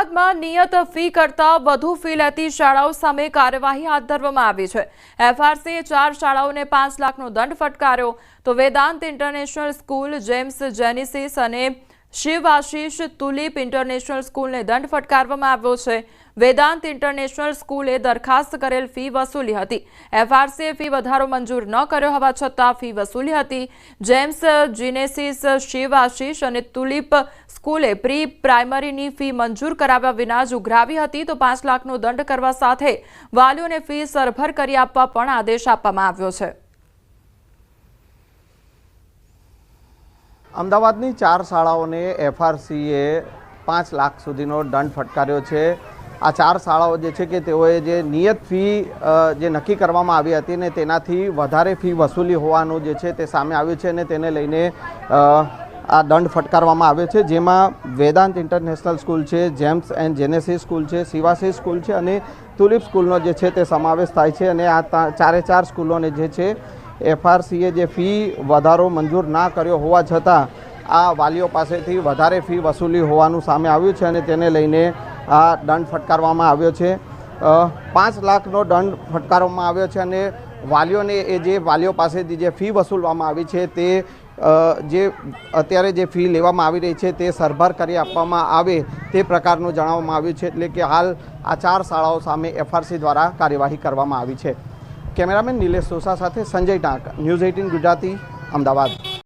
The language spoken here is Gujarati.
અમદાવાદમાં નિયત ફી કરતાં વધુ ફી લેતી શાળાઓ સામે કાર્યવાહી હાથ ધરવામાં આવી છે। એફઆરસીએ 4 શાળાઓને 5 લાખનો દંડ ફટકાર્યો તો Vedant international school, Gems Genesis અને શિવ આશીષ તુલિપ ઇન્ટરનેશનલ સ્કૂલને દંડ ફટકારવામાં આવ્યો છે। વેદાંત ઇન્ટરનેશનલ સ્કૂલે દરખાસ્ત કરેલ ફી વસૂલી હતી। એફઆરસીએ ફી વધારો મંજૂર ન કર્યો હોવા છતાં ફી વસૂલી હતી। જેમ્સ જેનેસિસ, શિવ આશીષ અને તુલિપ સ્કૂલે પ્રી પ્રાઇમરીની ફી મંજૂર કરાવ્યા વિના જ ઉઘરાવી હતી તો 5 લાખનો દંડ કરવા સાથે વાલીઓને ફી સરભર કરી આપવા પણ આદેશ આપવામાં આવ્યો છે। અમદાવાદની 4 શાળાઓને એફઆરસીએ 5 લાખ સુધીનો દંડ ફટકાર્યો છે। આ 4 શાળાઓ જે છે કે તેઓએ જે નિયત ફી જે નક્કી કરવામાં આવી હતી ને તેનાથી વધારે ફી વસૂલી હોવાનું જે છે તે સામે આવ્યું છે અને તેને લઈને આ દંડ ફટકારવામાં આવ્યો છે, જેમાં વેદાંત ઇન્ટરનેશનલ સ્કૂલ છે, જેમ્સ એન્ડ જેનેસિસ સ્કૂલ છે, શિવાશીષ સ્કૂલ છે અને તુલિપ સ્કૂલનો જે છે તે સમાવેશ થાય છે। અને આ 4 સ્કૂલોને જે છે એફઆરસીએ જે ફી વધારો મંજૂર ના કર્યો હોવા છતાં આ વાલીઓ પાસેથી વધારે ફી વસૂલી હોવાનું સામે આવ્યું છે અને તેને લઈને આ દંડ ફટકારવામાં આવ્યો છે। 5 લાખનો દંડ ફટકારવામાં આવ્યો છે અને વાલીઓને જે વાલીઓ પાસેથી જે ફી વસૂલવામાં આવી છે તે જે અત્યારે જે ફી લેવામાં આવી રહી છે તે સરભર કરી આપવામાં આવે તે પ્રકારનું જણાવવામાં આવ્યું છે। એટલે કે હાલ આ 4 શાળાઓ સામે એફઆરસી દ્વારા કાર્યવાહી કરવામાં આવી છે। કેમેરામેન નિલેશ સોસા સાથે સંજય ટાંક, ન્યૂઝ 18 ગુજરાતી, અમદાવાદ।